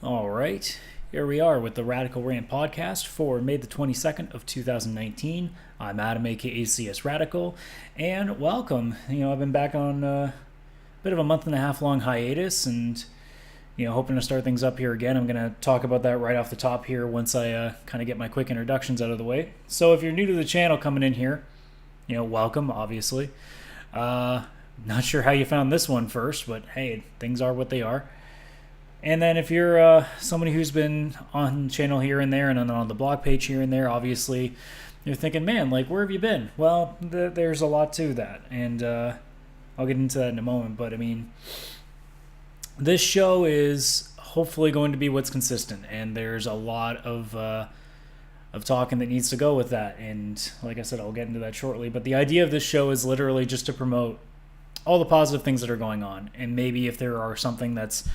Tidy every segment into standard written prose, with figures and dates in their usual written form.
All right, here we are with the Radical Rant Podcast for May the 22nd of 2019. I'm Adam, aka CSRadical, and welcome. I've been back on a bit of a month and a half long hiatus, and hoping to start things up here again. I'm going to talk about that right off the top here once I kind of get my quick introductions out of the way. So if you're new to the channel coming in here, welcome, obviously. Not sure how you found this one first, but hey, things are what they are. And then if you're somebody who's been on the channel here and there and on the blog page here and there, obviously you're thinking, man, like, where have you been? Well, there's a lot to that, and I'll get into that in a moment. But, this show is hopefully going to be what's consistent, and there's a lot of talking that needs to go with that. And like I said, I'll get into that shortly. But the idea of this show is literally just to promote all the positive things that are going on, and maybe if there are something that's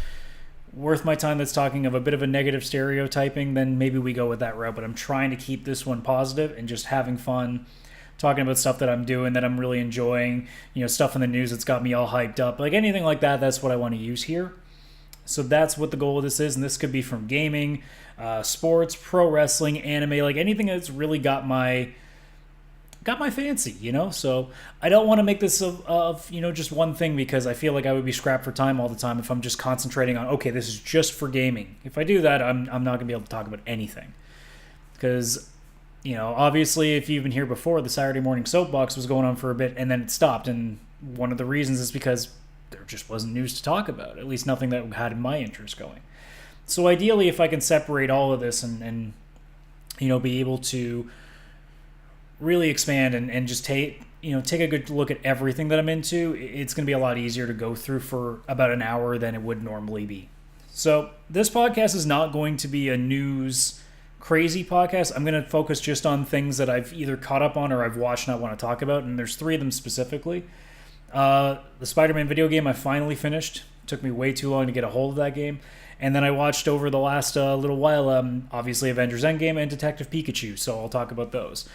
worth my time that's talking of a bit of a negative stereotyping, then maybe we go with that route. But I'm trying to keep this one positive and just having fun, talking about stuff that I'm doing that I'm really enjoying, stuff in the news that's got me all hyped up, like anything like that. That's what I want to use here. So that's what the goal of this is, and this could be from gaming, sports, pro wrestling, anime, like anything that's really got my fancy, So I don't want to make this of just one thing, because I feel like I would be scrapped for time all the time if I'm just concentrating on, okay, this is just for gaming. If I do that, I'm not going to be able to talk about anything. Because, obviously, if you've been here before, the Saturday morning soapbox was going on for a bit and then it stopped. And one of the reasons is because there just wasn't news to talk about, at least nothing that had my interest going. So ideally, if I can separate all of this and be able to really expand and just take a good look at everything that I'm into, it's going to be a lot easier to go through for about an hour than it would normally be. So this podcast is not going to be a news crazy podcast. I'm going to focus just on things that I've either caught up on or I've watched and I want to talk about, and there's three of them specifically. The Spider-Man video game I finally finished. It took me way too long to get a hold of that game. And then I watched over the last little while, obviously Avengers Endgame and Detective Pikachu, so I'll talk about those.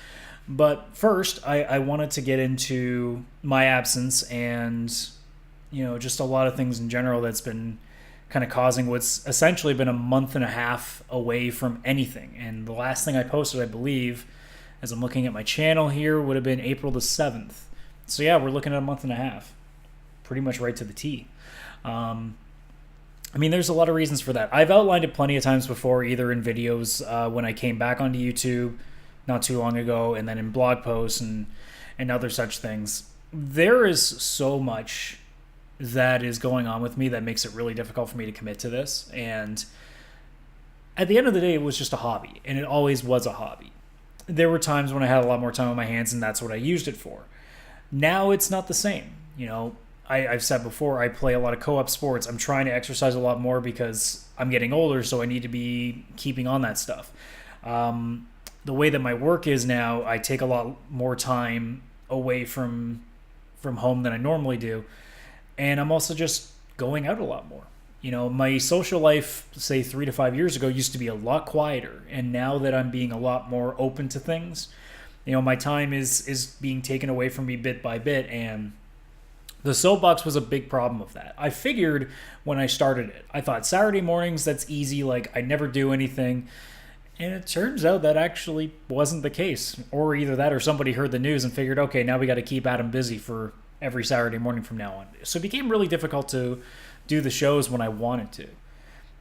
But first, I wanted to get into my absence and, just a lot of things in general that's been kind of causing what's essentially been a month and a half away from anything. And the last thing I posted, I believe, as I'm looking at my channel here, would have been April the 7th. So yeah, we're looking at a month and a half. Pretty much right to the T. There's a lot of reasons for that. I've outlined it plenty of times before, either in videos when I came back onto YouTube not too long ago, and then in blog posts and other such things. There is so much that is going on with me that makes it really difficult for me to commit to this. And at the end of the day, it was just a hobby, and it always was a hobby. There were times when I had a lot more time on my hands, and that's what I used it for. Now it's not the same. I've said before, I play a lot of co-op sports. I'm trying to exercise a lot more because I'm getting older, so I need to be keeping on that stuff. The way that my work is now, I take a lot more time away from home than I normally do. And I'm also just going out a lot more. My social life, say 3 to 5 years ago, used to be a lot quieter. And now that I'm being a lot more open to things, my time is being taken away from me bit by bit. And the soapbox was a big problem of that. I figured when I started it, I thought Saturday mornings, that's easy. Like, I never do anything. And it turns out that actually wasn't the case. Or either that or somebody heard the news and figured, okay, now we got to keep Adam busy for every Saturday morning from now on. So it became really difficult to do the shows when I wanted to.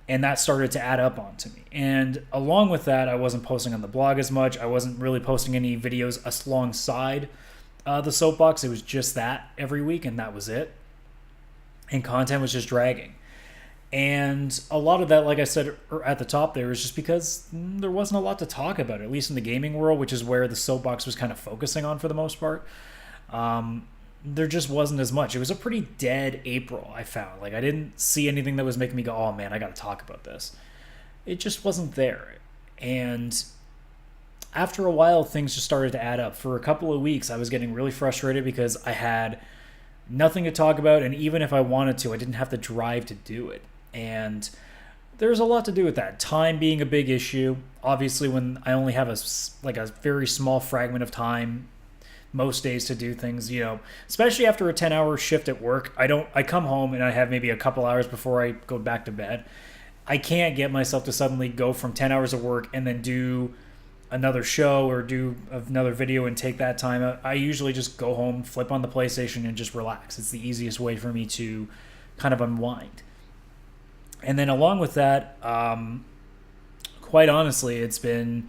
And that started to add up onto me. And along with that, I wasn't posting on the blog as much. I wasn't really posting any videos alongside the soapbox. It was just that every week, and that was it. And content was just dragging. And a lot of that, like I said at the top there, is just because there wasn't a lot to talk about, at least in the gaming world, which is where the soapbox was kind of focusing on for the most part. There just wasn't as much. It was a pretty dead April, I found. Like, I didn't see anything that was making me go, oh man, I got to talk about this. It just wasn't there. And after a while, things just started to add up. For a couple of weeks, I was getting really frustrated because I had nothing to talk about, and even if I wanted to, I didn't have the drive to do it. And there's a lot to do with that. Time being a big issue. Obviously, when I only have a very small fragment of time most days to do things, especially after a 10-hour shift at work, I come home and I have maybe a couple hours before I go back to bed. I can't get myself to suddenly go from 10 hours of work and then do another show or do another video and take that time. I usually just go home, flip on the PlayStation, and just relax. It's the easiest way for me to kind of unwind. And then along with that, quite honestly, it's been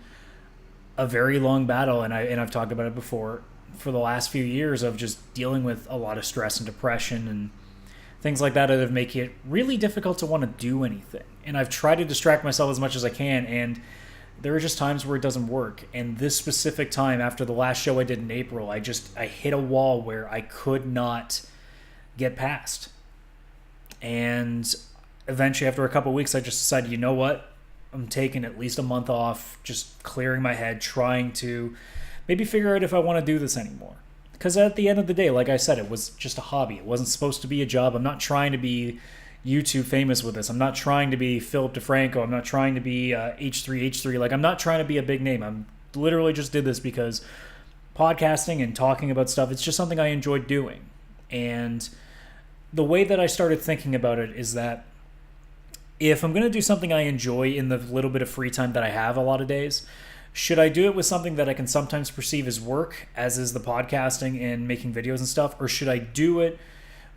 a very long battle, and I've talked about it before, for the last few years of just dealing with a lot of stress and depression and things like that have make it really difficult to want to do anything. And I've tried to distract myself as much as I can, and there are just times where it doesn't work. And this specific time, after the last show I did in April, I hit a wall where I could not get past. And eventually, after a couple of weeks, I just decided, you know what? I'm taking at least a month off, just clearing my head, trying to maybe figure out if I want to do this anymore. Because at the end of the day, like I said, it was just a hobby. It wasn't supposed to be a job. I'm not trying to be YouTube famous with this. I'm not trying to be Philip DeFranco. I'm not trying to be H3H3. Like, I'm not trying to be a big name. I'm literally just did this because podcasting and talking about stuff, it's just something I enjoyed doing. And the way that I started thinking about it is that if I'm going to do something I enjoy in the little bit of free time that I have a lot of days, should I do it with something that I can sometimes perceive as work, as is the podcasting and making videos and stuff, or should I do it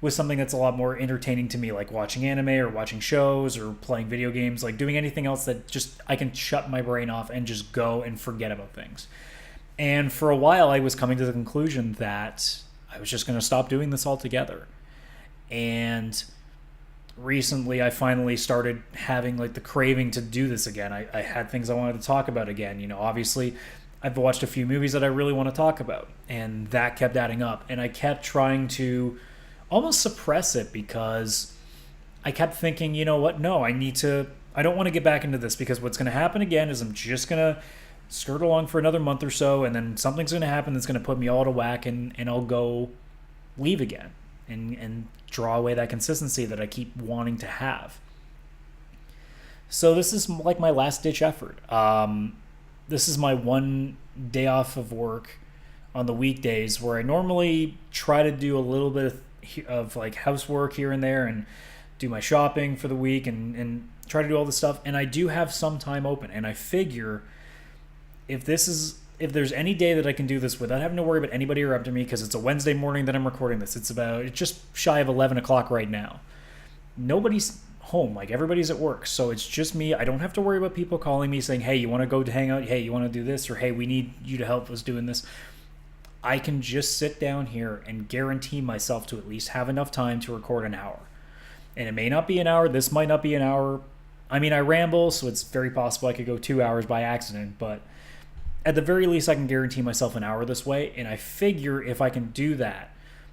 with something that's a lot more entertaining to me, like watching anime or watching shows or playing video games, like doing anything else that just I can shut my brain off and just go and forget about things. And for a while, I was coming to the conclusion that I was just going to stop doing this altogether. And recently I finally started having like the craving to do this again. I had things I wanted to talk about again. You know, obviously I've watched a few movies that I really want to talk about, and that kept adding up. And I kept trying to almost suppress it because I kept thinking, you know what? No, I don't want to get back into this, because what's going to happen again is I'm just going to skirt along for another month or so, and then something's going to happen that's going to put me all to whack, and I'll go leave again and draw away that consistency that I keep wanting to have. So this is like my last ditch effort. This is my one day off of work on the weekdays, where I normally try to do a little bit of like housework here and there and do my shopping for the week and try to do all this stuff. And I do have some time open, and I figure if there's any day that I can do this without having to worry about anybody interrupting me, because it's a Wednesday morning that I'm recording this. It's just shy of 11 o'clock right now. Nobody's home. Like, everybody's at work. So it's just me. I don't have to worry about people calling me saying, hey, you want to go hang out? Hey, you want to do this? Or, hey, we need you to help us doing this. I can just sit down here and guarantee myself to at least have enough time to record an hour. And it may not be an hour. This might not be an hour. I mean, I ramble, so it's very possible I could go 2 hours by accident, but at the very least, I can guarantee myself an hour this way, and I figure if I can do that,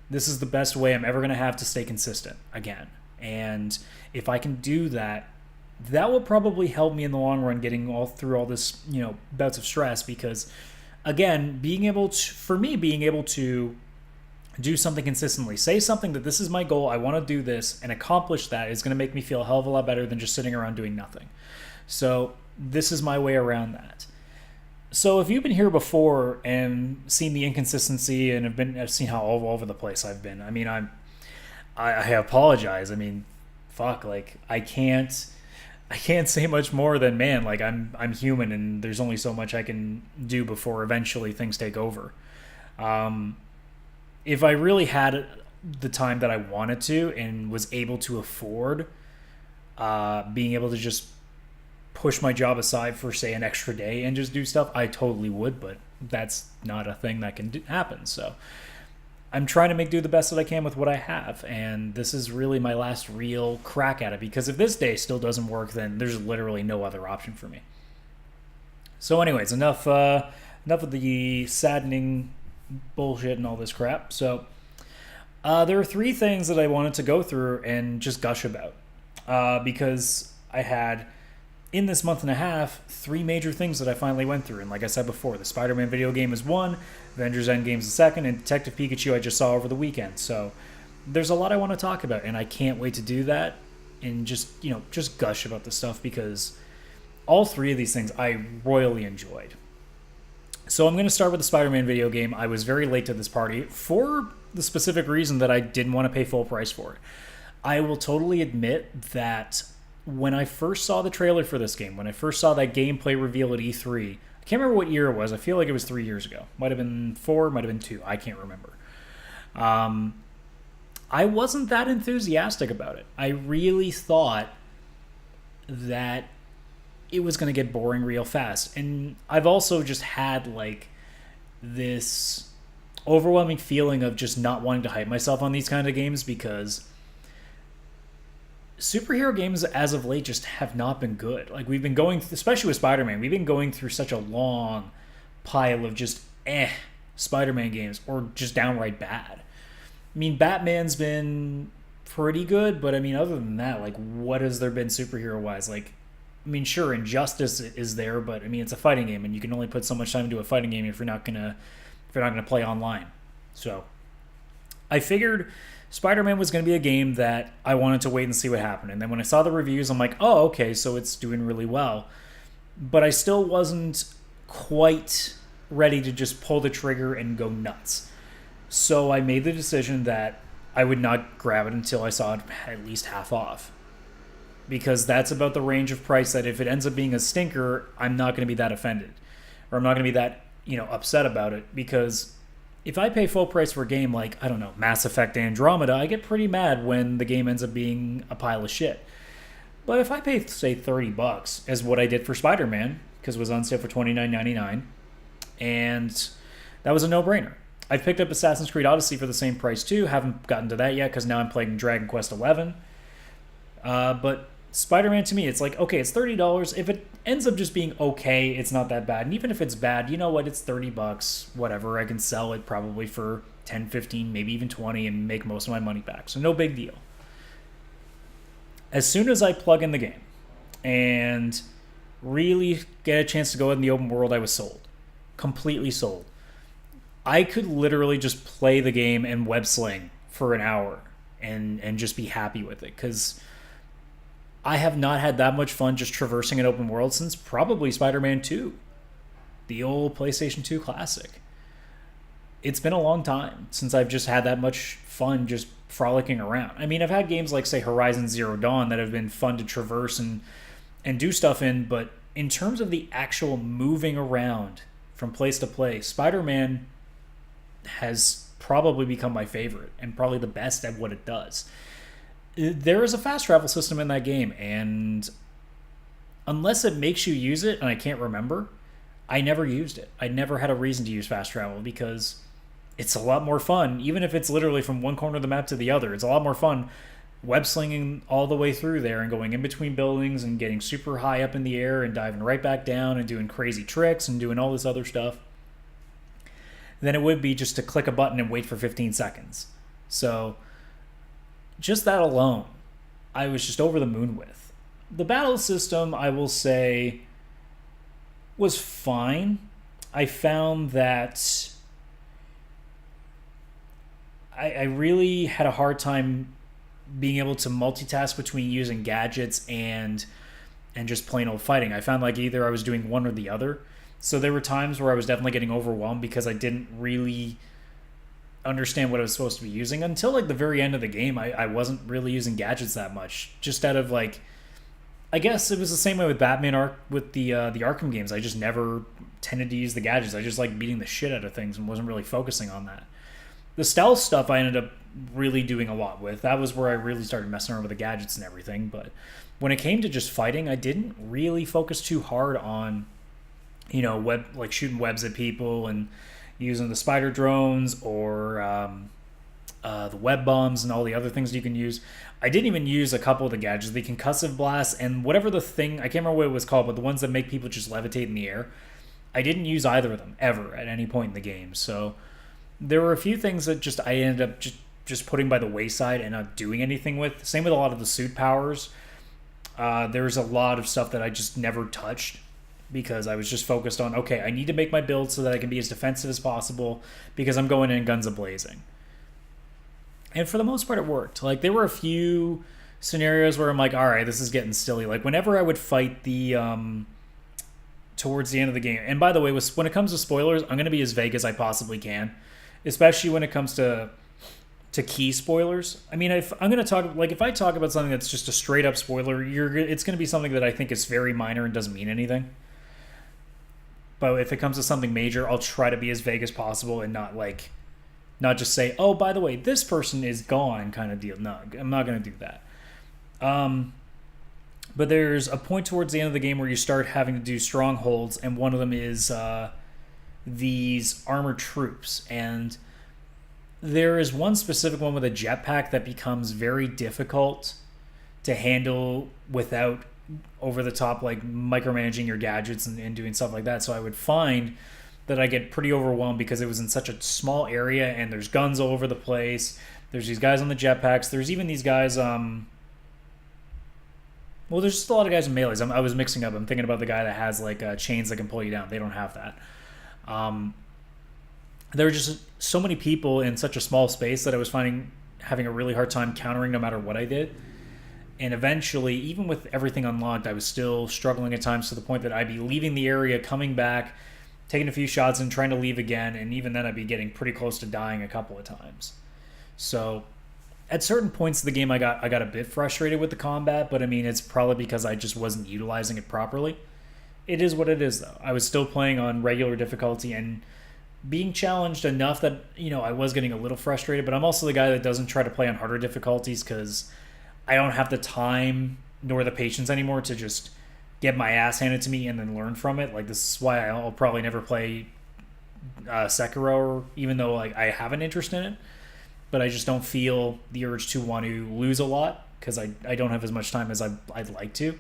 this is the best way I'm ever going to have to stay consistent again. And if I can do that, that will probably help me in the long run getting through all this, bouts of stress, because again, being able to do something consistently, say something that this is my goal, I want to do this, and accomplish that is going to make me feel a hell of a lot better than just sitting around doing nothing. So this is my way around that. So if you've been here before and seen the inconsistency and have seen how all over the place I've been, I mean, I apologize. I mean, fuck, like I can't say much more than, man, like I'm human, and there's only so much I can do before eventually things take over. If I really had the time that I wanted to and was able to afford being able to just push my job aside for, say, an extra day and just do stuff, I totally would, but that's not a thing that can happen. So I'm trying to make do the best that I can with what I have, and this is really my last real crack at it, because if this day still doesn't work, then there's literally no other option for me. So anyways, enough of the saddening bullshit and all this crap. So there are 3 things that I wanted to go through and just gush about, because I had, in this month and a half, 3 major things that I finally went through. And like I said before, the Spider-Man video game is 1, Avengers Endgame is the 2nd, and Detective Pikachu I just saw over the weekend. So there's a lot I want to talk about, and I can't wait to do that and just gush about this stuff, because all 3 of these things I royally enjoyed. So I'm going to start with the Spider-Man video game. I was very late to this party for the specific reason that I didn't want to pay full price for it. I will totally admit that when I first saw the trailer for this game, when I first saw that gameplay reveal at E3, I can't remember what year it was. I feel like it was 3 years ago. Might have been 4, might have been 2. I can't remember. I wasn't that enthusiastic about it. I really thought that it was going to get boring real fast. And I've also just had like this overwhelming feeling of just not wanting to hype myself on these kind of games because superhero games as of late just have not been good. Like we've been going, especially with Spider-Man, we've been going through such a long pile of just Spider-Man games or just downright bad. I mean, Batman's been pretty good, but I mean, other than that, like, what has there been superhero-wise? Like, I mean, sure, Injustice is there, but I mean, it's a fighting game, and you can only put so much time into a fighting game if you're not gonna play online. So, I figured Spider-Man was gonna be a game that I wanted to wait and see what happened. And then when I saw the reviews, I'm like, oh, okay, so it's doing really well. But I still wasn't quite ready to just pull the trigger and go nuts. So I made the decision that I would not grab it until I saw it at least half off. Because that's about the range of price that if it ends up being a stinker, I'm not going to be that offended. Or I'm not going to be that, upset about it. Because if I pay full price for a game like, I don't know, Mass Effect Andromeda, I get pretty mad when the game ends up being a pile of shit. But if I pay, say, $30, as what I did for Spider-Man, because it was on sale for $29.99, and that was a no-brainer. I've picked up Assassin's Creed Odyssey for the same price too. Haven't gotten to that yet because now I'm playing Dragon Quest XI. But Spider-Man to me, it's like, okay, it's $30. If it ends up just being okay, it's not that bad. And even if it's bad, you know what? It's $30, whatever. I can sell it probably for 10, 15, maybe even 20 and make most of my money back. So no big deal. As soon as I plug in the game and really get a chance to go in the open world, I was sold. Completely sold. I could literally just play the game and web sling for an hour and just be happy with it because I have not had that much fun just traversing an open world since probably Spider-Man 2, the old PlayStation 2 classic. It's been a long time since I've just had that much fun just frolicking around. I mean, I've had games like, say, Horizon Zero Dawn that have been fun to traverse and do stuff in, but in terms of the actual moving around from place to place, Spider-Man has probably become my favorite and probably the best at what it does. There is a fast travel system in that game, and unless it makes you use it, and I can't remember, I never used it. I never had a reason to use fast travel because it's a lot more fun, even if it's literally from one corner of the map to the other. It's a lot more fun web slinging all the way through there and going in between buildings and getting super high up in the air and diving right back down and doing crazy tricks and doing all this other stuff than it would be just to click a button and wait for 15 seconds. So just that alone, I was just over the moon with. The battle system, I will say, was fine. I found that I really had a hard time being able to multitask between using gadgets and just plain old fighting. I found like either I was doing one or the other. So there were times where I was definitely getting overwhelmed because I didn't really understand what I was supposed to be using until like the very end of the game. I wasn't really using gadgets that much, just out of like, I guess it was the same way with Batman with the Arkham games. I just never tended to use the gadgets. I just like beating the shit out of things and wasn't really focusing on that. The stealth stuff I ended up really doing a lot with. That was where I really started messing around with the gadgets and everything. But when it came to just fighting, I didn't really focus too hard on, shooting webs at people and using the spider drones or the web bombs and all the other things you can use. I didn't even use a couple of the gadgets, the concussive blasts and whatever the thing, I can't remember what it was called, but the ones that make people just levitate in the air. I didn't use either of them ever at any point in the game. So there were a few things that just I ended up just putting by the wayside and not doing anything with. Same with a lot of the suit powers. There's a lot of stuff that I just never touched because I was just focused on, okay, I need to make my build so that I can be as defensive as possible because I'm going in guns a-blazing. And for the most part, it worked. Like, there were a few scenarios where I'm like, all right, this is getting silly. Like, whenever I would fight the towards the end of the game, and by the way, when it comes to spoilers, I'm going to be as vague as I possibly can, especially when it comes to to key spoilers. I mean, if I'm gonna talk if I talk about something that's just a straight up spoiler, it's gonna be something that I think is very minor and doesn't mean anything. But if it comes to something major, I'll try to be as vague as possible and not just say, oh, by the way, this person is gone kind of deal. No, I'm not gonna do that. But there's a point towards the end of the game where you start having to do strongholds, and one of them is these armored troops. And there is one specific one with a jetpack that becomes very difficult to handle without over the top micromanaging your gadgets and doing stuff like that. So I would find that I get pretty overwhelmed because it was in such a small area and there's guns all over the place. There's these guys on the jetpacks. There's even these guys there's just a lot of guys in melees. I was mixing up. I'm thinking about the guy that has chains that can pull you down. They don't have that. There were just so many people in such a small space that I was having a really hard time countering no matter what I did. And eventually, even with everything unlocked, I was still struggling at times to the point that I'd be leaving the area, coming back, taking a few shots and trying to leave again. And even then I'd be getting pretty close to dying a couple of times. So at certain points of the game, I got a bit frustrated with the combat, but I mean, it's probably because I just wasn't utilizing it properly. It is what it is, though. I was still playing on regular difficulty and being challenged enough that, I was getting a little frustrated, but I'm also the guy that doesn't try to play on harder difficulties because I don't have the time nor the patience anymore to just get my ass handed to me and then learn from it. This is why I'll probably never play Sekiro, even though I have an interest in it. But I just don't feel the urge to want to lose a lot because I don't have as much time as I'd like to.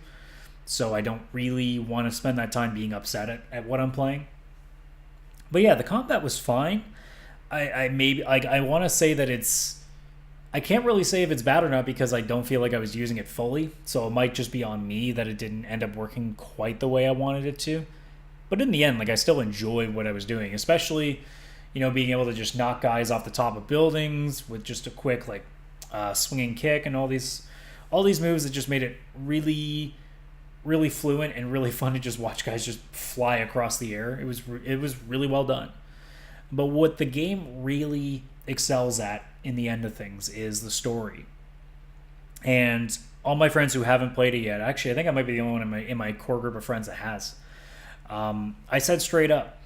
So I don't really want to spend that time being upset at what I'm playing. But yeah, the combat was fine. I want to say that I can't really say if it's bad or not because I don't feel like I was using it fully. So it might just be on me that it didn't end up working quite the way I wanted it to. But in the end, I still enjoyed what I was doing, especially, being able to just knock guys off the top of buildings with just a quick swinging kick and all these moves that just made it really, really fluent and really fun to just watch guys just fly across the air. It was really well done. But what the game really excels at in the end of things is the story. And all my friends who haven't played it yet, actually, I think I might be the only one in my core group of friends that has. I said straight up,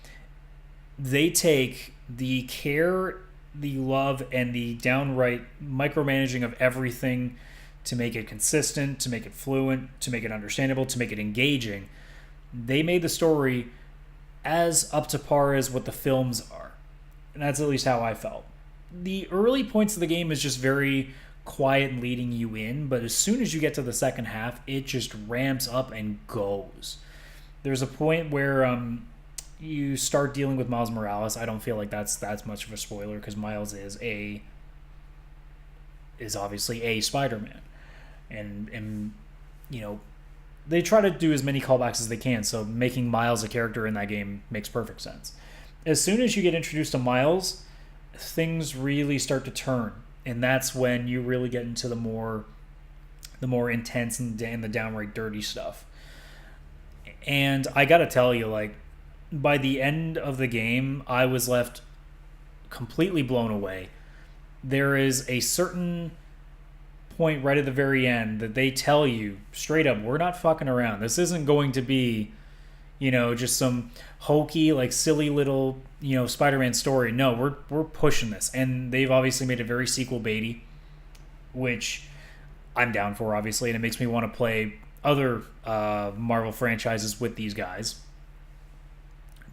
they take the care, the love, and the downright micromanaging of everything to make it consistent, to make it fluent, to make it understandable, to make it engaging. They made the story as up to par as what the films are. And that's at least how I felt. The early points of the game is just very quiet and leading you in, but as soon as you get to the second half, it just ramps up and goes. There's a point where you start dealing with Miles Morales. I don't feel like that's much of a spoiler because Miles is obviously a Spider-Man. And they try to do as many callbacks as they can, so making Miles a character in that game makes perfect sense. As soon as you get introduced to Miles, things really start to turn, and that's when you really get into the more intense and the downright dirty stuff. And I gotta tell you, by the end of the game, I was left completely blown away. There is a certain point right at the very end that they tell you straight up, we're not fucking around. This isn't going to be, just some hokey, silly little, Spider-Man story. No, we're pushing this. And they've obviously made it very sequel baity, which I'm down for, obviously, and it makes me want to play other Marvel franchises with these guys.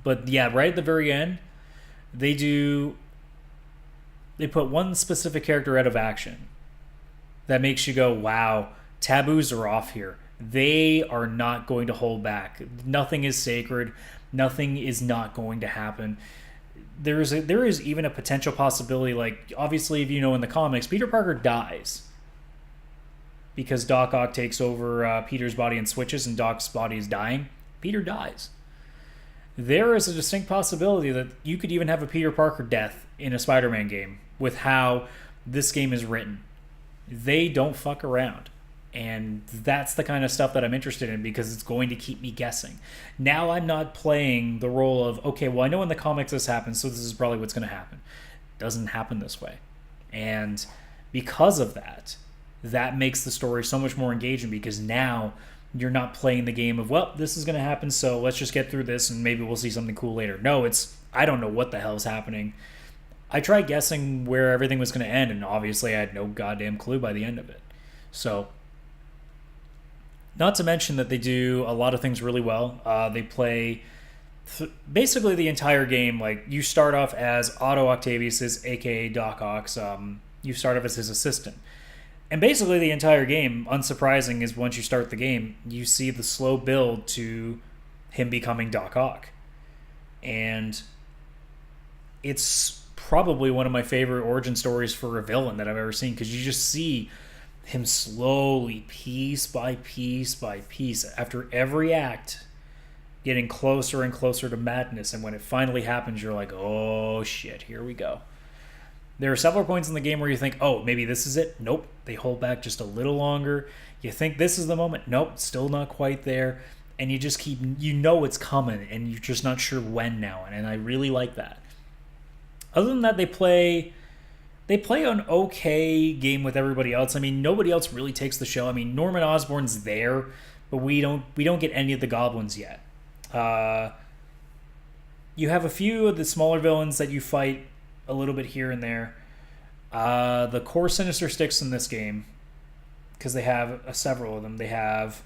But yeah, right at the very end, they put one specific character out of action that makes you go, wow, taboos are off here. They are not going to hold back. Nothing is sacred. Nothing is not going to happen. There is even a potential possibility, obviously, if in the comics, Peter Parker dies because Doc Ock takes over Peter's body and switches, and Doc's body is dying. Peter dies. There is a distinct possibility that you could even have a Peter Parker death in a Spider-Man game with how this game is written. They don't fuck around. And that's the kind of stuff that I'm interested in because it's going to keep me guessing. Now I'm not playing the role of, okay, well, I know in the comics this happens, so this is probably what's going to happen. It doesn't happen this way. And because of that, that makes the story so much more engaging, because now you're not playing the game of, well, this is going to happen, so let's just get through this and maybe we'll see something cool later. No, it's, I don't know what the hell's happening. I tried guessing where everything was going to end, and obviously I had no goddamn clue by the end of it. So, not to mention that they do a lot of things really well. They play basically the entire game. Like, you start off as Otto Octavius, aka Doc Ock. You start off as his assistant. And basically the entire game, unsurprising, is once you start the game, you see the slow build to him becoming Doc Ock. And it's probably one of my favorite origin stories for a villain that I've ever seen, because you just see him slowly, piece by piece by piece, after every act, getting closer and closer to madness. And when it finally happens, you're like, oh shit, here we go. There are several points in the game where you think, oh, maybe this is it. Nope, they hold back just a little longer. You think this is the moment. Nope, still not quite there. And you just keep, you know it's coming, and you're just not sure when now. And I really like that. Other than that, they play an okay game with everybody else. I mean, nobody else really takes the show. I mean, Norman Osborn's there, but we don't get any of the goblins yet. You have a few of the smaller villains that you fight a little bit here and there. The core Sinister Six in this game, because they have several of them. They have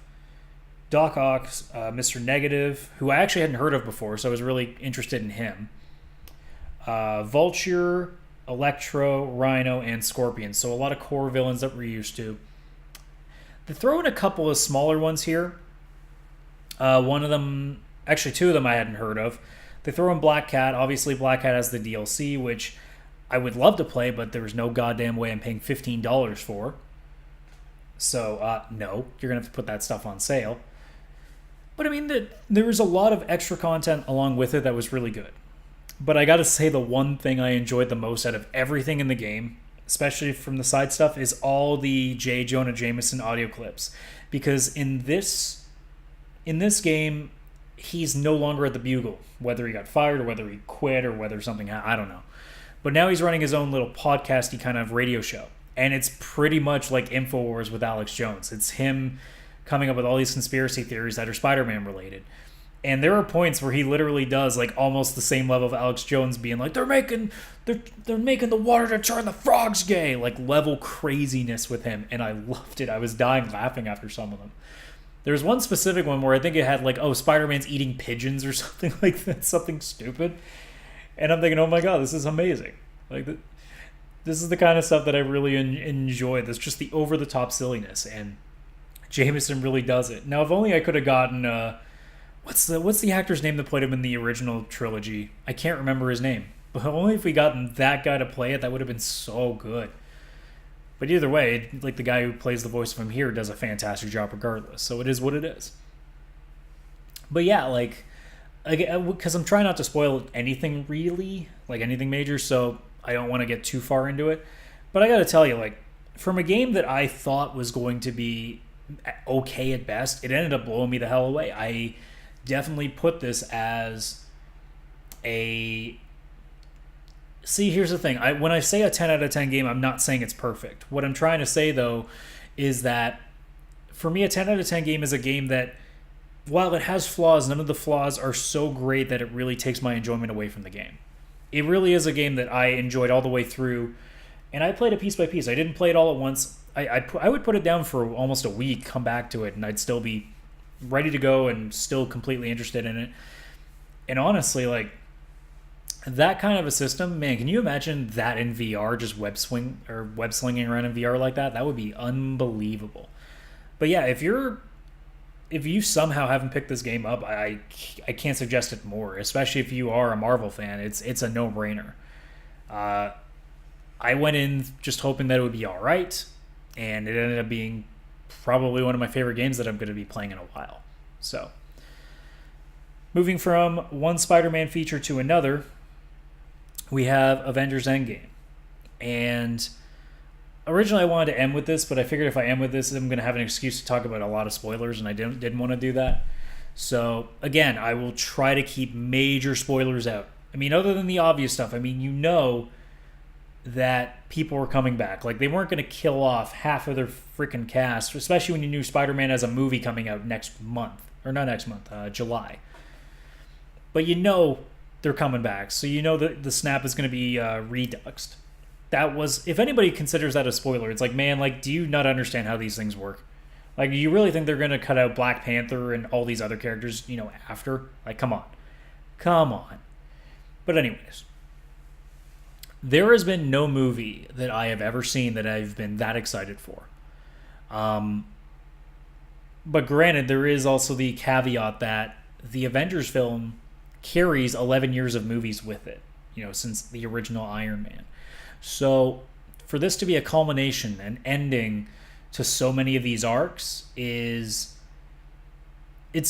Doc Ock, Mr. Negative, who I actually hadn't heard of before, so I was really interested in him. Vulture, Electro, Rhino, and Scorpion. So a lot of core villains that we're used to. They throw in a couple of smaller ones here. One of them, actually two of them I hadn't heard of. They throw in Black Cat. Obviously, Black Cat has the DLC, which I would love to play, but there's no goddamn way I'm paying $15 for. So, no, you're going to have to put that stuff on sale. But I mean, there was a lot of extra content along with it that was really good. But I gotta say, the one thing I enjoyed the most out of everything in the game, especially from the side stuff, is all the J. Jonah Jameson audio clips. Because in this game, he's no longer at the Bugle. Whether he got fired or whether he quit or whether something I don't know. But now he's running his own little podcasty kind of radio show. And it's pretty much like InfoWars with Alex Jones. It's him coming up with all these conspiracy theories that are Spider-Man related. And there are points where he literally does like almost the same level of Alex Jones being like, they're making the water to turn the frogs gay, like level craziness with him. And I loved it. I was dying laughing after some of them. There's one specific one where I think it had like, oh, Spider-Man's eating pigeons or something like that, something stupid. And I'm thinking, oh my god, this is amazing. Like, this is the kind of stuff that I really enjoy. That's just the over-the-top silliness, and Jameson really does it. Now, if only I could have gotten what's the actor's name that played him in the original trilogy? I can't remember his name. But only if we gotten that guy to play it, that would have been so good. But either way, like, the guy who plays the voice of him here does a fantastic job regardless. So it is what it is. But yeah, like, because I'm trying not to spoil anything really, like anything major, so I don't want to get too far into it. But I gotta tell you, like, from a game that I thought was going to be okay at best, it ended up blowing me the hell away. I definitely put this as a... See, here's the thing. When I say a 10 out of 10 game, I'm not saying it's perfect. What I'm trying to say, though, is that for me, a 10 out of 10 game is a game that, while it has flaws, none of the flaws are so great that it really takes my enjoyment away from the game. It really is a game that I enjoyed all the way through, and I played it piece by piece. I didn't play it all at once. I would put it down for almost a week, come back to it, and I'd still be ready to go and still completely interested in it. And honestly, like, that kind of a system, man, can you imagine that in VR, just web slinging around in VR like that? That would be unbelievable. But yeah, if you somehow haven't picked this game up, I can't suggest it more, especially if you are a Marvel fan. It's a no-brainer. I went in just hoping that it would be all right, and it ended up being probably one of my favorite games that I'm going to be playing in a while. So, moving from one Spider-Man feature to another, we have Avengers Endgame. And originally I wanted to end with this, but I figured if I end with this, I'm going to have an excuse to talk about a lot of spoilers, and I didn't want to do that. So, again, I will try to keep major spoilers out. I mean, other than the obvious stuff, I mean, you know that people were coming back. Like, they weren't going to kill off half of their freaking cast, especially when you knew Spider-Man has a movie coming out next month. Or not next month, July. But you know they're coming back, so you know that the snap is going to be reduxed. That was, if anybody considers that a spoiler, it's like, man, like, do you not understand how these things work? Like, do you really think they're going to cut out Black Panther and all these other characters, after? Like, come on. Come on. But anyways, there has been no movie that I have ever seen that I've been that excited for. But granted, there is also the caveat that the Avengers film carries 11 years of movies with it, since the original Iron Man. So for this to be a culmination, an ending to so many of these arcs, it's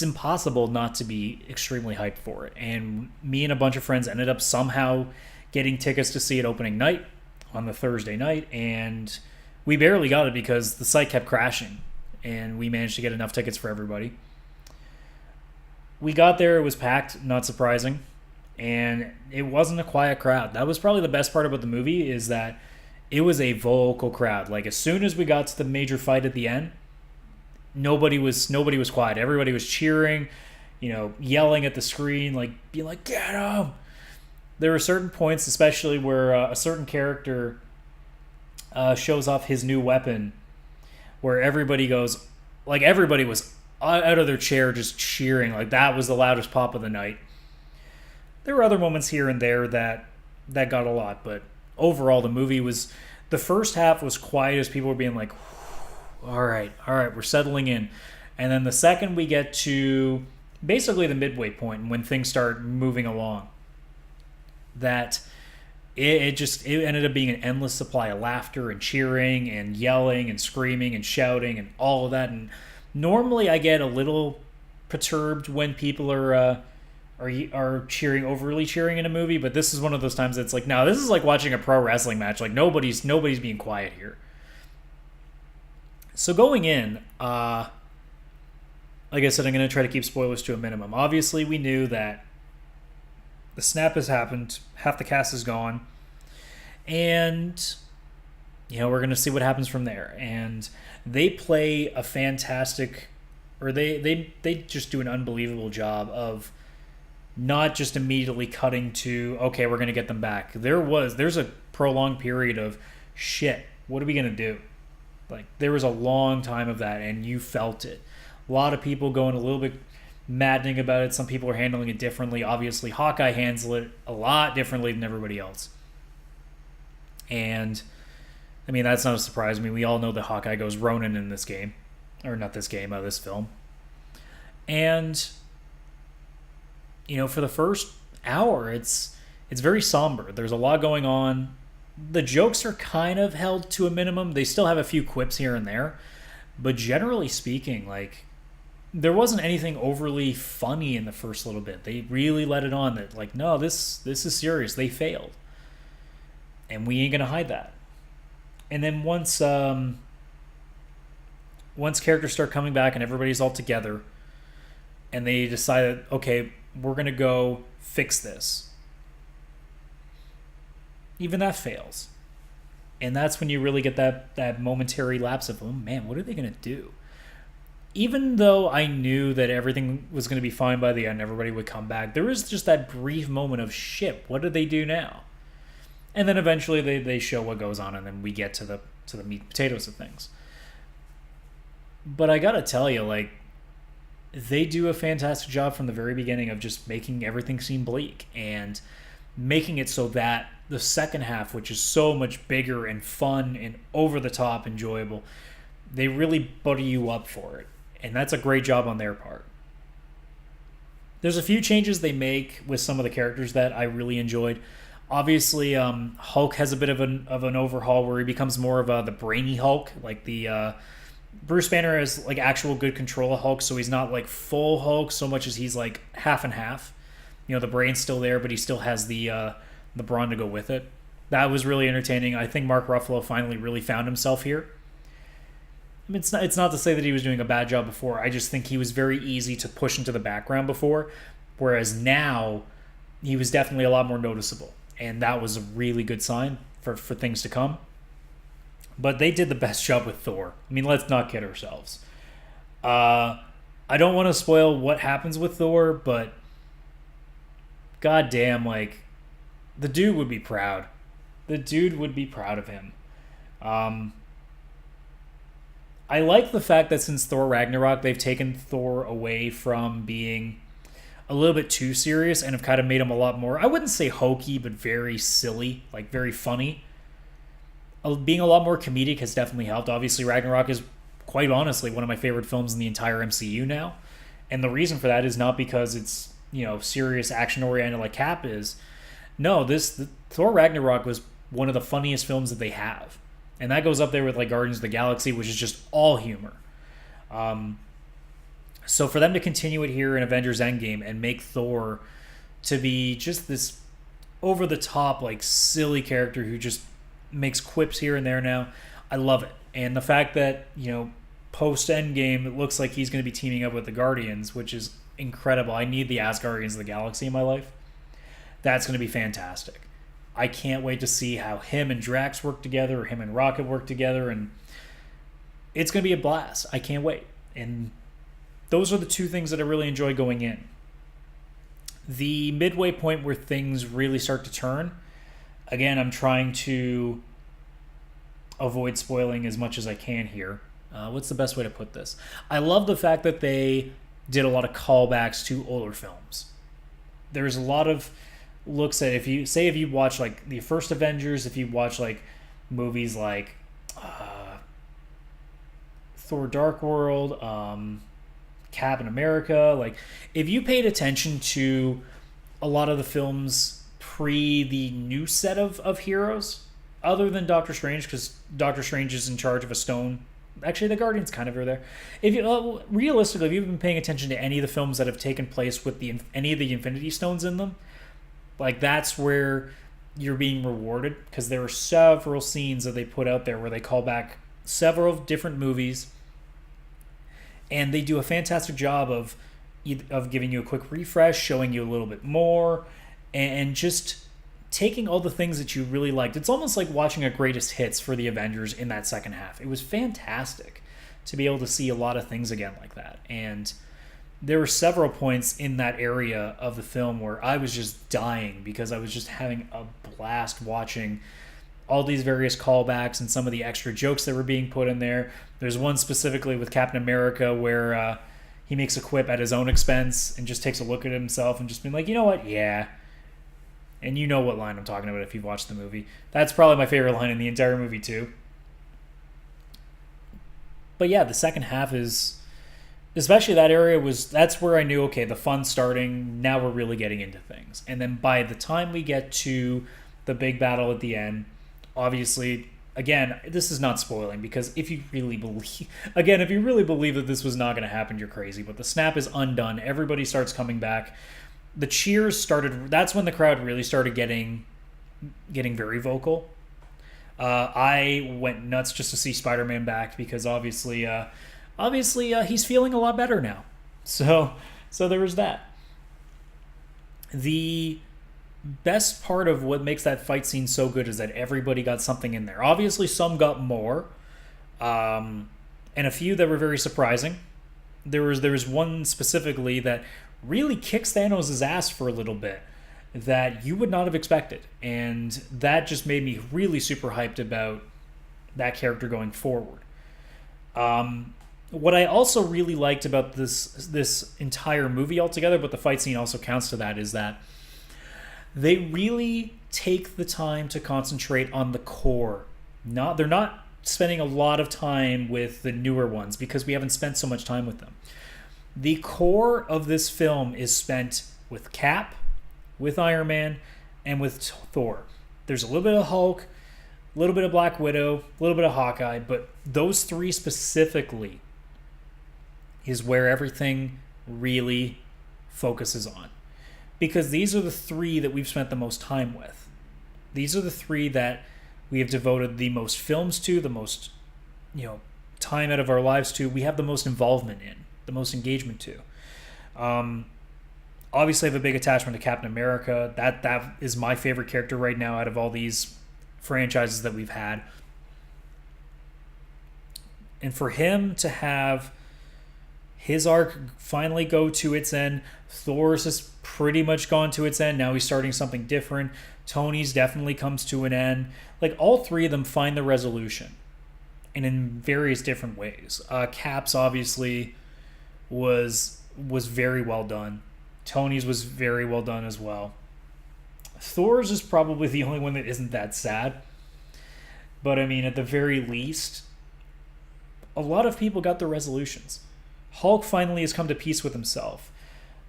impossible not to be extremely hyped for it. And me and a bunch of friends ended up somehow getting tickets to see it opening night on the Thursday night, and we barely got it because the site kept crashing, and we managed to get enough tickets for everybody. We got there, it was packed, not surprising, and it wasn't a quiet crowd. That was probably the best part about the movie, is that it was a vocal crowd. Like, as soon as we got to the major fight at the end, nobody was quiet. Everybody was cheering, yelling at the screen, like, being like, get him! There were certain points, especially where a certain character shows off his new weapon, where everybody was out of their chair just cheering. Like, that was the loudest pop of the night. There were other moments here and there that got a lot, but overall the first half was quiet as people were being like, all right, we're settling in. And then the second we get to basically the midway point, when things start moving along, that it ended up being an endless supply of laughter and cheering and yelling and screaming and shouting and all of that. And normally I get a little perturbed when people are overly cheering in a movie, but this is one of those times that's like, no, this is like watching a pro wrestling match. Like, nobody's being quiet here. So going in, like I said, I'm going to try to keep spoilers to a minimum. Obviously, we knew that the snap has happened, half the cast is gone, and we're going to see what happens from there. And they play a fantastic, or they just do an unbelievable job of not just immediately cutting to, okay, we're going to get them back. There's a prolonged period of, shit, what are we going to do? Like, there was a long time of that, and you felt it. A lot of people going a little bit maddening about it. Some people are handling it differently. Obviously, Hawkeye handles it a lot differently than everybody else. And, I mean, that's not a surprise. I mean, we all know that Hawkeye goes Ronin in this game. Or not this game, this film. And, for the first hour, it's very somber. There's a lot going on. The jokes are kind of held to a minimum. They still have a few quips here and there. But generally speaking, like, there wasn't anything overly funny in the first little bit. They really let it on that, like, no, this is serious. They failed. And we ain't going to hide that. And then once characters start coming back and everybody's all together, and they decided, okay, we're going to go fix this. Even that fails. And that's when you really get that momentary lapse of, oh man, what are they going to do? Even though I knew that everything was going to be fine by the end, everybody would come back, there was just that brief moment of, shit, what do they do now? And then eventually they show what goes on, and then we get to the meat and potatoes of things. But I gotta tell you, like, they do a fantastic job from the very beginning of just making everything seem bleak and making it so that the second half, which is so much bigger and fun and over the top enjoyable, they really butter you up for it. And that's a great job on their part. There's a few changes they make with some of the characters that I really enjoyed. Obviously, Hulk has a bit of an overhaul where he becomes more of the brainy Hulk. Like, the Bruce Banner has like actual good control of Hulk, so he's not like full Hulk so much as he's like half and half. The brain's still there, but he still has the brawn to go with it. That was really entertaining. I think Mark Ruffalo finally really found himself here. I mean, it's not to say that he was doing a bad job before. I just think he was very easy to push into the background before, whereas now he was definitely a lot more noticeable. And that was a really good sign. for things to come. But they did the best job with Thor. I mean, let's not kid ourselves. I don't want to spoil what happens with Thor, but goddamn, like, the dude would be proud. The dude would be proud of him. I like the fact that since Thor Ragnarok, they've taken Thor away from being a little bit too serious and have kind of made him a lot more, I wouldn't say hokey, but very silly, like very funny. Being a lot more comedic has definitely helped. Obviously, Ragnarok is, quite honestly, one of my favorite films in the entire MCU now. And the reason for that is not because it's, serious action oriented like Cap is. No, Thor Ragnarok was one of the funniest films that they have. And that goes up there with like Guardians of the Galaxy, which is just all humor. So for them to continue it here in Avengers Endgame and make Thor to be just this over the top, like silly character who just makes quips here and there now, I love it. And the fact that, post Endgame, it looks like he's going to be teaming up with the Guardians, which is incredible. I need the Guardians of the Galaxy in my life. That's going to be fantastic. I can't wait to see how him and Drax work together, or him and Rocket work together, and it's going to be a blast. I can't wait. And those are the two things that I really enjoy going in. The midway point where things really start to turn, again, I'm trying to avoid spoiling as much as I can here. What's the best way to put this? I love the fact that they did a lot of callbacks to older films. There's a lot of looks at, if you watch like the first Avengers, if you watch like movies like Thor Dark World, Captain America, like if you paid attention to a lot of the films pre the new set of heroes, other than Doctor Strange, because Doctor Strange is in charge of a stone. Actually, the Guardians kind of are there. If you realistically, if you've been paying attention to any of the films that have taken place with any of the Infinity Stones in them, like that's where you're being rewarded, because there are several scenes that they put out there where they call back several different movies, and they do a fantastic job of giving you a quick refresh, showing you a little bit more, and just taking all the things that you really liked. It's almost like watching a greatest hits for the Avengers in that second half. It was fantastic to be able to see a lot of things again like that. And there were several points in that area of the film where I was just dying because I was just having a blast watching all these various callbacks and some of the extra jokes that were being put in there. There's one specifically with Captain America where he makes a quip at his own expense and just takes a look at himself and just being like, you know what? Yeah. And you know what line I'm talking about if you've watched the movie. That's probably my favorite line in the entire movie too. But yeah, the second half is, especially that area, that's where I knew, okay, the fun's starting. Now we're really getting into things. And then by the time we get to the big battle at the end, obviously, again, this is not spoiling, because if you really believe that this was not going to happen, you're crazy. But the snap is undone. Everybody starts coming back. The cheers started. That's when the crowd really started getting very vocal. I went nuts just to see Spider-Man back, because obviously he's feeling a lot better now. So there was that. The best part of what makes that fight scene so good is that everybody got something in there. Obviously, some got more, and a few that were very surprising. There was one specifically that really kicks Thanos' ass for a little bit that you would not have expected. And that just made me really super hyped about that character going forward. What I also really liked about this entire movie altogether, but the fight scene also counts to that, is that they really take the time to concentrate on the core. They're not spending a lot of time with the newer ones, because we haven't spent so much time with them. The core of this film is spent with Cap, with Iron Man, and with Thor. There's a little bit of Hulk, a little bit of Black Widow, a little bit of Hawkeye, but those three specifically is where everything really focuses on. Because these are the three that we've spent the most time with. These are the three that we have devoted the most films to, the most, time out of our lives to. We have the most involvement in, the most engagement to. Obviously, I have a big attachment to Captain America. That is my favorite character right now out of all these franchises that we've had. And for him to have his arc finally go to its end, Thor's has pretty much gone to its end. Now he's starting something different. Tony's definitely comes to an end. Like, all three of them find the resolution, and in various different ways. Cap's obviously was very well done. Tony's was very well done as well. Thor's is probably the only one that isn't that sad. But I mean, at the very least, a lot of people got their resolutions. Hulk finally has come to peace with himself.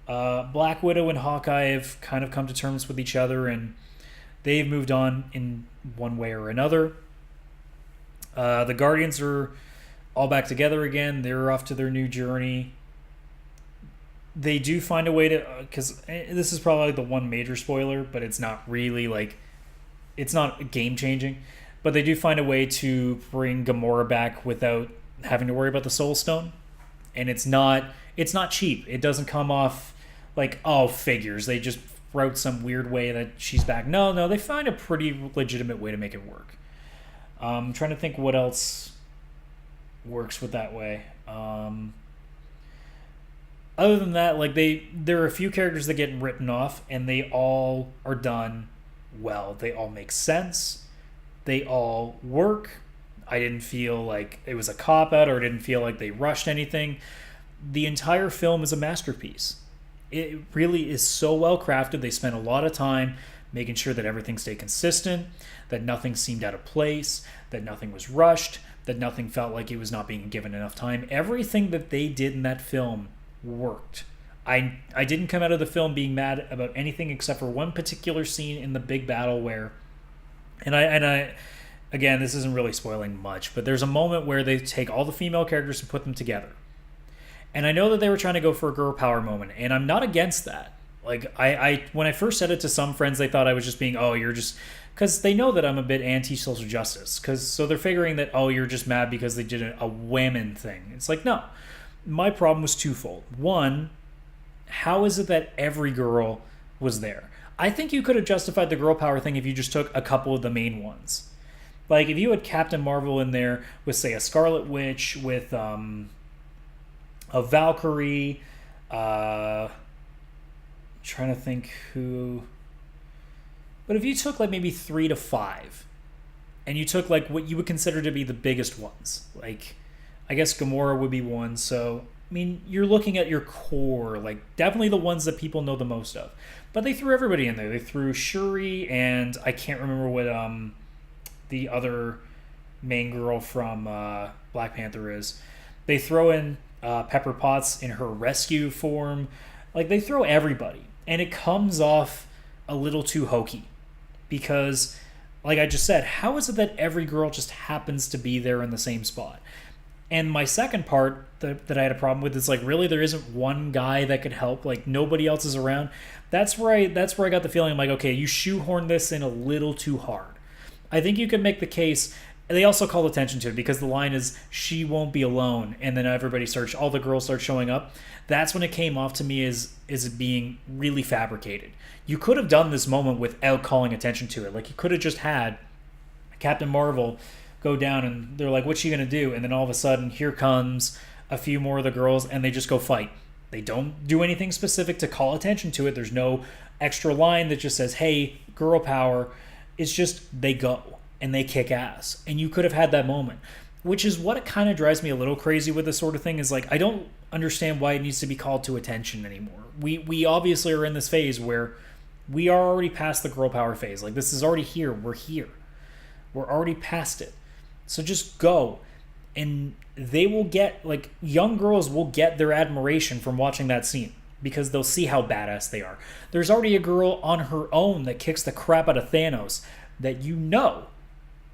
Black Widow and Hawkeye have kind of come to terms with each other, and they've moved on in one way or another. The Guardians are all back together again. They're off to their new journey. They do find a way to... Because this is probably the one major spoiler, but it's not really like... It's not game-changing. But they do find a way to bring Gamora back without having to worry about the Soul Stone. And it's not cheap. It doesn't come off like, oh, figures. They just wrote some weird way that she's back. No, they find a pretty legitimate way to make it work. I'm trying to think what else works with that way. Other than that, like, there are a few characters that get written off, and they all are done well. They all make sense. They all work. I didn't feel like it was a cop-out, or didn't feel like they rushed anything. The entire film is a masterpiece. It really is so well crafted. They spent a lot of time making sure that everything stayed consistent, that nothing seemed out of place, that nothing was rushed, that nothing felt like it was not being given enough time. Everything that they did in that film worked. I didn't come out of the film being mad about anything except for one particular scene in the big battle where, and I again, this isn't really spoiling much, but there's a moment where they take all the female characters and put them together. And I know that they were trying to go for a girl power moment, and I'm not against that. Like, I when I first said it to some friends, they thought I was just being, oh, you're just... Because they know that I'm a bit anti-social justice. So they're figuring that, oh, you're just mad because they did a women thing. It's like, no. My problem was twofold. One, how is it that every girl was there? I think you could have justified the girl power thing if you just took a couple of the main ones. Like, if you had Captain Marvel in there with, say, a Scarlet Witch, with a Valkyrie, trying to think who... But if you took, like, maybe 3 to 5, and you took, like, what you would consider to be the biggest ones, like, I guess Gamora would be one, so, I mean, you're looking at your core, like, definitely the ones that people know the most of. But they threw everybody in there. They threw Shuri, and I can't remember what the other main girl from Black Panther is. They throw in Pepper Potts in her rescue form. Like, they throw everybody. And it comes off a little too hokey. Because, like I just said, how is it that every girl just happens to be there in the same spot? And my second part that I had a problem with is, like, really there isn't one guy that could help. Like, nobody else is around. That's where I got the feeling, I'm like, okay, you shoehorn this in a little too hard. I think you could make the case. They also call attention to it because the line is, she won't be alone. And then all the girls start showing up. That's when it came off to me as it being really fabricated. You could have done this moment without calling attention to it. Like, you could have just had Captain Marvel go down and they're like, what's she going to do? And then all of a sudden, here comes a few more of the girls and they just go fight. They don't do anything specific to call attention to it. There's no extra line that just says, hey, girl power. It's just they go and they kick ass. And you could have had that moment, which is what it kind of drives me a little crazy with this sort of thing, is like, I don't understand why it needs to be called to attention anymore. We obviously are in this phase where we are already past the girl power phase. Like, this is already here. We're here. We're already past it. So just go. And they will get, like, young girls will get their admiration from watching that scene because they'll see how badass they are. There's already a girl on her own that kicks the crap out of Thanos that you know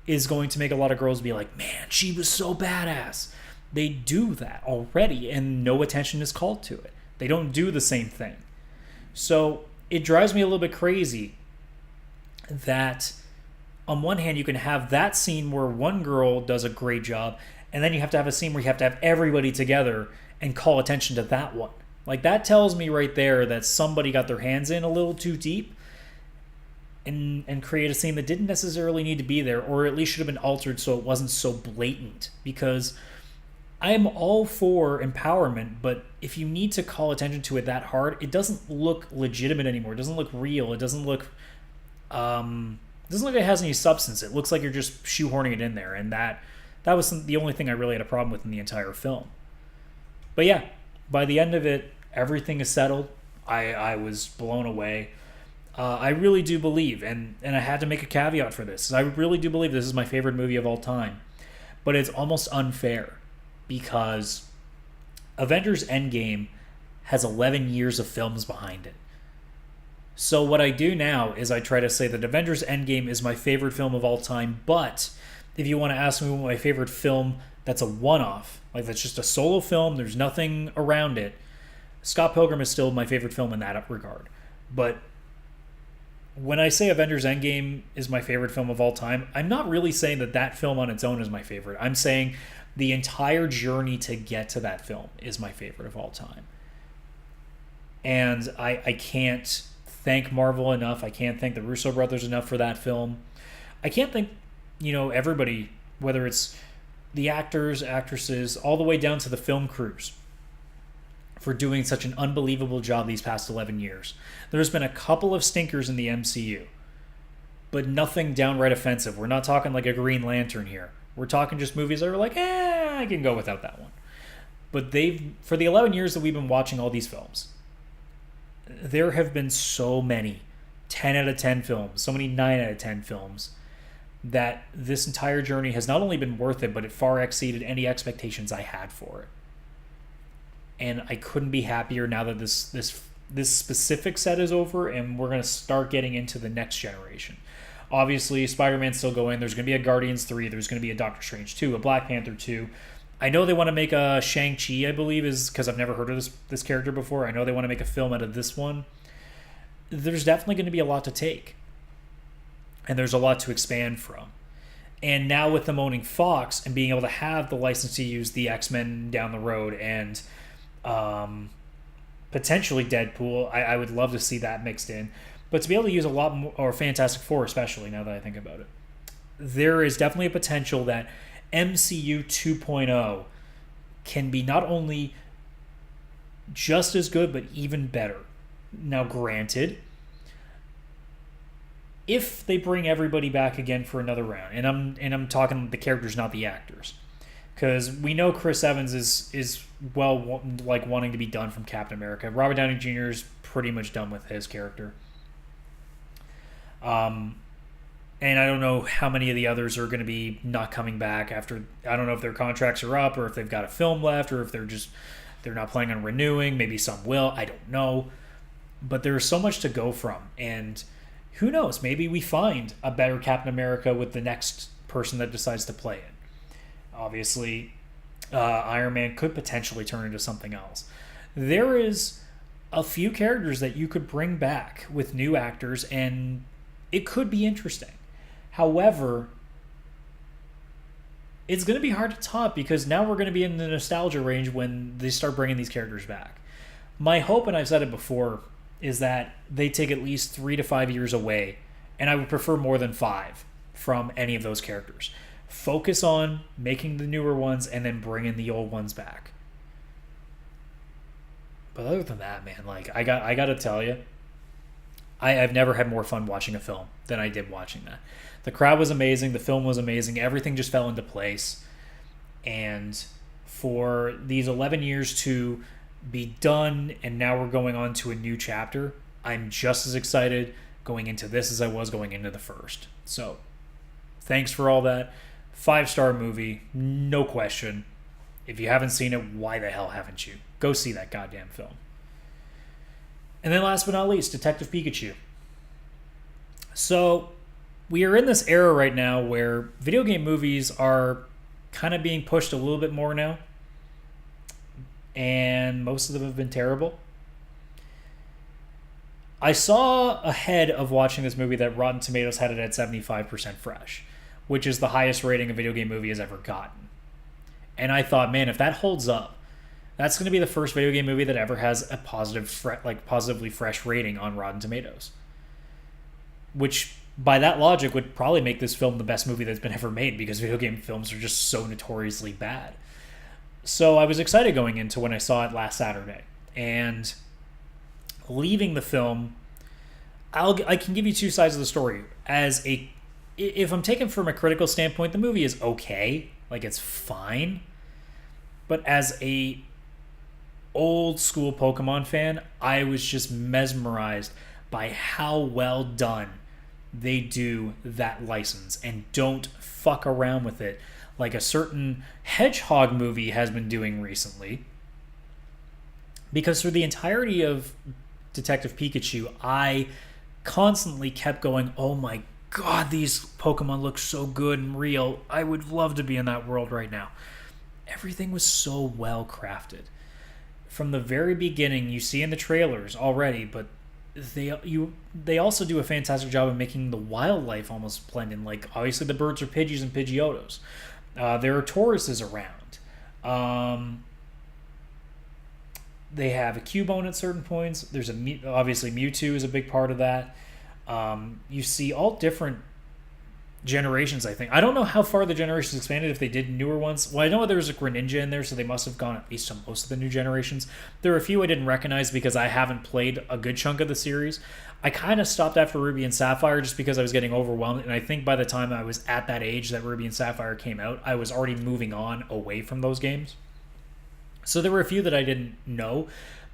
is going to make a lot of girls be like, man, she was so badass. They do that already, and no attention is called to it. They don't do the same thing. So it drives me a little bit crazy that on one hand you can have that scene where one girl does a great job, and then you have to have a scene where you have to have everybody together and call attention to that one. Like, that tells me right there that somebody got their hands in a little too deep. and create a scene that didn't necessarily need to be there, or at least should have been altered so it wasn't so blatant. Because I am all for empowerment, but if you need to call attention to it that hard, it doesn't look legitimate anymore. It doesn't look real. It doesn't look like it has any substance. It looks like you're just shoehorning it in there, and that was the only thing I really had a problem with in the entire film. But yeah, by the end of it, everything is settled. I was blown away. I really do believe, and I had to make a caveat for this, I really do believe this is my favorite movie of all time. But it's almost unfair because Avengers Endgame has 11 years of films behind it. So what I do now is I try to say that Avengers Endgame is my favorite film of all time, but if you want to ask me what my favorite film that's a one-off, like that's just a solo film, there's nothing around it, Scott Pilgrim is still my favorite film in that regard. But when I say Avengers Endgame is my favorite film of all time, I'm not really saying that film on its own is my favorite. I'm saying the entire journey to get to that film is my favorite of all time. And I can't thank Marvel enough. I can't thank the Russo brothers enough for that film. I can't thank, everybody, whether it's the actors, actresses, all the way down to the film crews, for doing such an unbelievable job these past 11 years. There's been a couple of stinkers in the MCU, but nothing downright offensive. We're not talking like a Green Lantern here. We're talking just movies that are like, I can go without that one. But for the 11 years that we've been watching all these films, there have been so many 10 out of 10 films, so many 9 out of 10 films, that this entire journey has not only been worth it, but it far exceeded any expectations I had for it. And I couldn't be happier now that this specific set is over and we're going to start getting into the next generation. Obviously, Spider-Man's still going. There's going to be a Guardians 3. There's going to be a Doctor Strange 2, a Black Panther 2. I know they want to make a Shang-Chi, I believe, is because I've never heard of this character before. I know they want to make a film out of this one. There's definitely going to be a lot to take. And there's a lot to expand from. And now with them owning Fox and being able to have the license to use the X-Men down the road and potentially Deadpool, I would love to see that mixed in. But to be able to use a lot more, or Fantastic Four especially, now that I think about it, there is definitely a potential that MCU 2.0 can be not only just as good, but even better. Now, granted, if they bring everybody back again for another round, and I'm talking the characters, not the actors, because we know Chris Evans is wanting to be done from Captain America. Robert Downey Jr. is pretty much done with his character. And I don't know how many of the others are going to be not coming back after. I don't know if their contracts are up or if they've got a film left or if they're not planning on renewing. Maybe some will. I don't know. But there's so much to go from. And who knows? Maybe we find a better Captain America with the next person that decides to play it. Obviously, Iron Man could potentially turn into something else. There is a few characters that you could bring back with new actors, and it could be interesting. However, it's going to be hard to top because now we're going to be in the nostalgia range when they start bringing these characters back. My hope, and I've said it before, is that they take at least 3 to 5 years away, and I would prefer more than 5 from any of those characters. Focus on making the newer ones and then bringing the old ones back. But other than that, man, I got to tell you, I've never had more fun watching a film than I did watching that. The crowd was amazing. The film was amazing. Everything just fell into place. And for these 11 years to be done and now we're going on to a new chapter, I'm just as excited going into this as I was going into the first. So, thanks for all that. 5-star movie, no question. If you haven't seen it, why the hell haven't you? Go see that goddamn film. And then last but not least, Detective Pikachu. So, we are in this era right now where video game movies are kind of being pushed a little bit more now. And most of them have been terrible. I saw ahead of watching this movie that Rotten Tomatoes had it at 75% fresh, which is the highest rating a video game movie has ever gotten. And I thought, man, if that holds up, that's going to be the first video game movie that ever has a positively fresh rating on Rotten Tomatoes. which by that logic would probably make this film the best movie that's been ever made because video game films are just so notoriously bad. So I was excited going into when I saw it last Saturday. And leaving the film, I can give you two sides of the story. If I'm taken from a critical standpoint, the movie is okay. Like, it's fine. But as a old school Pokemon fan, I was just mesmerized by how well done they do that license and don't fuck around with it like a certain Hedgehog movie has been doing recently. Because through the entirety of Detective Pikachu, I constantly kept going, oh my god, these Pokemon look so good and real. I would love to be in that world right now. Everything was so well crafted. From the very beginning, you see in the trailers already, but they also do a fantastic job of making the wildlife almost blend in. Like, obviously the birds are Pidgeys and Pidgeotos. There are Tauruses around. They have a Cubone at certain points. There's obviously Mewtwo is a big part of that. You see all different generations, I think. I don't know how far the generations expanded, if they did newer ones. Well, I know there was a Greninja in there, so they must have gone at least to most of the new generations. There are a few I didn't recognize because I haven't played a good chunk of the series. I kind of stopped after Ruby and Sapphire just because I was getting overwhelmed, and I think by the time I was at that age that Ruby and Sapphire came out, I was already moving on away from those games. So there were a few that I didn't know,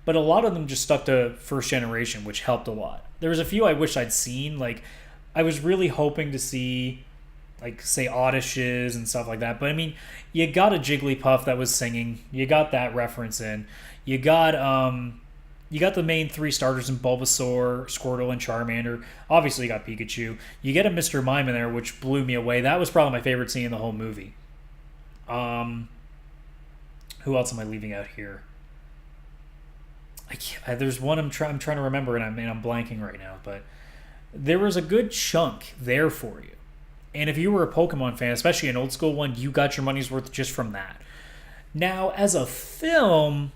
but a lot of them just stuck to first generation, which helped a lot. There was a few I wish I'd seen. Like, I was really hoping to see, like, say, Oddishes and stuff like that. But, I mean, you got a Jigglypuff that was singing. You got that reference in. You got the main three starters in Bulbasaur, Squirtle, and Charmander. Obviously, you got Pikachu. You get a Mr. Mime in there, which blew me away. That was probably my favorite scene in the whole movie. Who else am I leaving out here? There's one I'm trying to remember, and I'm blanking right now. But there was a good chunk there for you. And if you were a Pokemon fan, especially an old school one, you got your money's worth just from that. Now, as a film,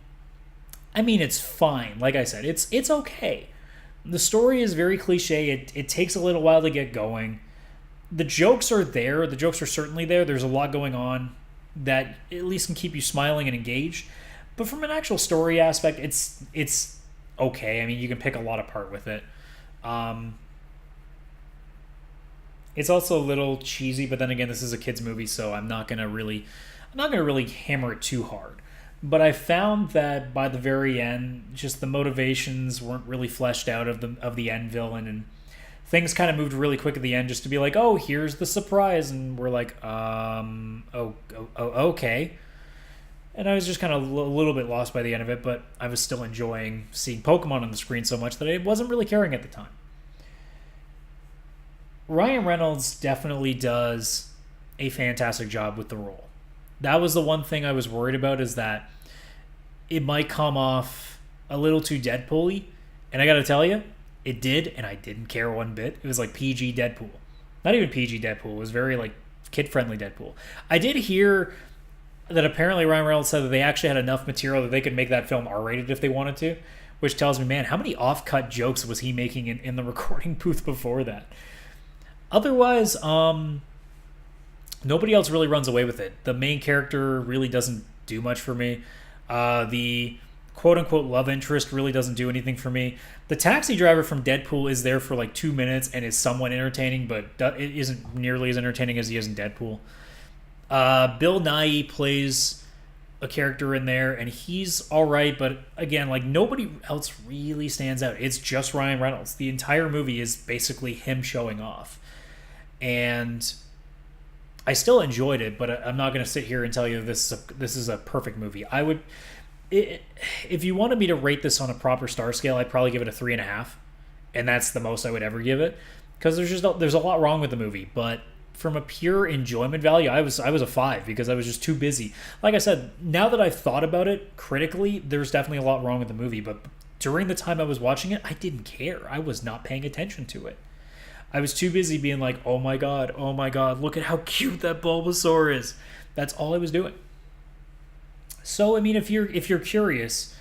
I mean, it's fine. Like I said, it's okay. The story is very cliche. It takes a little while to get going. The jokes are there. The jokes are certainly there. There's a lot going on that at least can keep you smiling and engaged. But from an actual story aspect, it's okay. I mean, you can pick a lot apart with it. It's also a little cheesy, but then again, this is a kids movie, so I'm not gonna really hammer it too hard. But I found that by the very end, just the motivations weren't really fleshed out of the end villain, and things kind of moved really quick at the end, just to be like, oh, here's the surprise, and we're like, okay. And I was just kind of a little bit lost by the end of it, but I was still enjoying seeing Pokemon on the screen so much that I wasn't really caring at the time. Ryan Reynolds definitely does a fantastic job with the role. That was the one thing I was worried about, is that it might come off a little too Deadpool-y. And I gotta tell you, it did, and I didn't care one bit. It was like PG Deadpool. Not even PG Deadpool. It was very like kid-friendly Deadpool. I did hear that apparently Ryan Reynolds said that they actually had enough material that they could make that film R-rated if they wanted to, which tells me, man, how many off-cut jokes was he making in the recording booth before that? Otherwise, nobody else really runs away with it. The main character really doesn't do much for me. The quote-unquote love interest really doesn't do anything for me. The taxi driver from Deadpool is there for like 2 minutes and is somewhat entertaining, but it isn't nearly as entertaining as he is in Deadpool. Bill Nighy plays a character in there, and he's all right, but again, like, nobody else really stands out. It's just Ryan Reynolds. The entire movie is basically him showing off. And I still enjoyed it, but I'm not going to sit here and tell you this is a perfect movie. If you wanted me to rate this on a proper star scale, I'd probably give it a 3.5, and that's the most I would ever give it, because there's a lot wrong with the movie. But from a pure enjoyment value, I was a 5 because I was just too busy. Like I said, now that I've thought about it critically, there's definitely a lot wrong with the movie. But during the time I was watching it, I didn't care. I was not paying attention to it. I was too busy being like, oh my god, look at how cute that Bulbasaur is. That's all I was doing. So, I mean, if you're curious,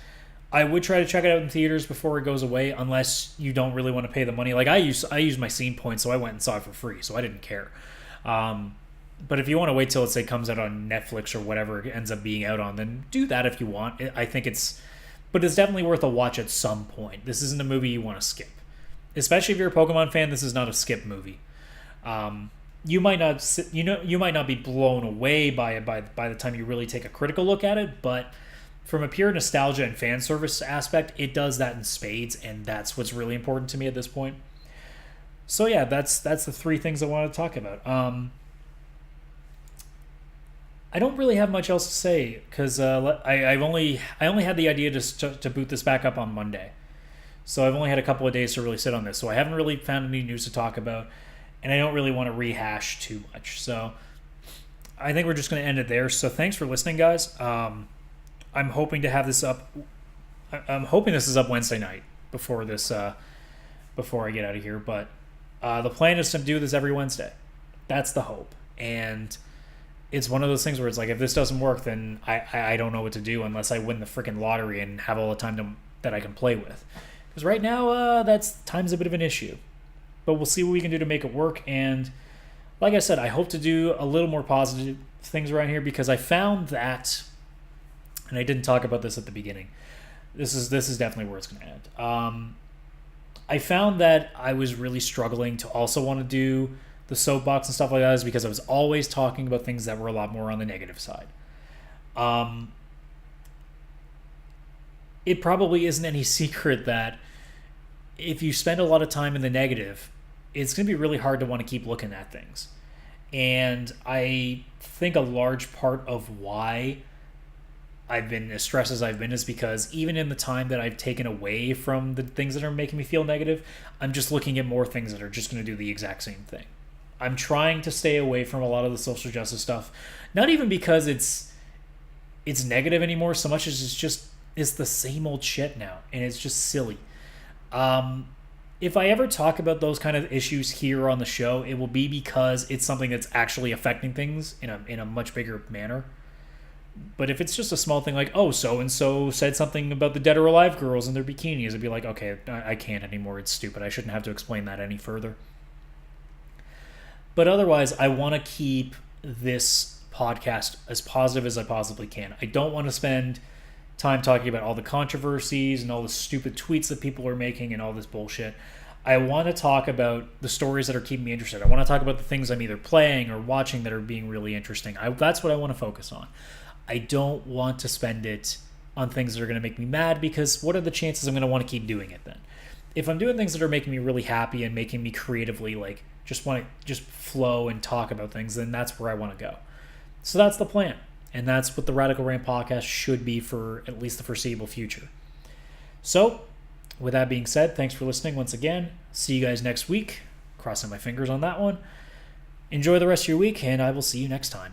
I would try to check it out in theaters before it goes away, unless you don't really want to pay the money. Like I use my scene points, so I went and saw it for free, so I didn't care. But if you want to wait till it say comes out on Netflix or whatever it ends up being out on, then do that if you want. I think but it's definitely worth a watch at some point. This isn't a movie you want to skip, especially if you're a Pokemon fan. This is not a skip movie. You might not be blown away by it by the time you really take a critical look at it, but from a pure nostalgia and fan service aspect, it does that in spades, and that's what's really important to me at this point. So yeah, that's the three things I wanted to talk about. I don't really have much else to say because I only had the idea to boot this back up on Monday, so I've only had a couple of days to really sit on this. So I haven't really found any news to talk about, and I don't really want to rehash too much. So I think we're just going to end it there. So thanks for listening, guys. I'm hoping to have this up. I'm hoping this is up Wednesday night before I get out of here. But the plan is to do this every Wednesday. That's the hope, and it's one of those things where it's like, if this doesn't work, then I don't know what to do unless I win the freaking lottery and have all the time that I can play with. Because right now, time's a bit of an issue. But we'll see what we can do to make it work. And like I said, I hope to do a little more positive things around here, because I found that, and I didn't talk about this at the beginning, this is definitely where it's going to end. I found that I was really struggling to also want to do the soapbox and stuff like that, is because I was always talking about things that were a lot more on the negative side. It probably isn't any secret that if you spend a lot of time in the negative, it's going to be really hard to want to keep looking at things. And I think a large part of why I've been as stressed as I've been is because even in the time that I've taken away from the things that are making me feel negative, I'm just looking at more things that are just going to do the exact same thing. I'm trying to stay away from a lot of the social justice stuff, not even because it's negative anymore, so much as it's the same old shit now, and it's just silly. If I ever talk about those kind of issues here on the show, it will be because it's something that's actually affecting things in a much bigger manner. But if it's just a small thing like, oh, so-and-so said something about the dead or alive girls in their bikinis, it'd be like, okay, I can't anymore. It's stupid. I shouldn't have to explain that any further. But otherwise, I want to keep this podcast as positive as I possibly can. I don't want to spend time talking about all the controversies and all the stupid tweets that people are making and all this bullshit. I want to talk about the stories that are keeping me interested. I want to talk about the things I'm either playing or watching that are being really interesting. That's what I want to focus on. I don't want to spend it on things that are going to make me mad, because what are the chances I'm going to want to keep doing it then? If I'm doing things that are making me really happy and making me creatively just want to flow and talk about things, then that's where I want to go. So that's the plan. And that's what the Radical Rant Podcast should be for at least the foreseeable future. So, with that being said, thanks for listening once again. See you guys next week. Crossing my fingers on that one. Enjoy the rest of your week, and I will see you next time.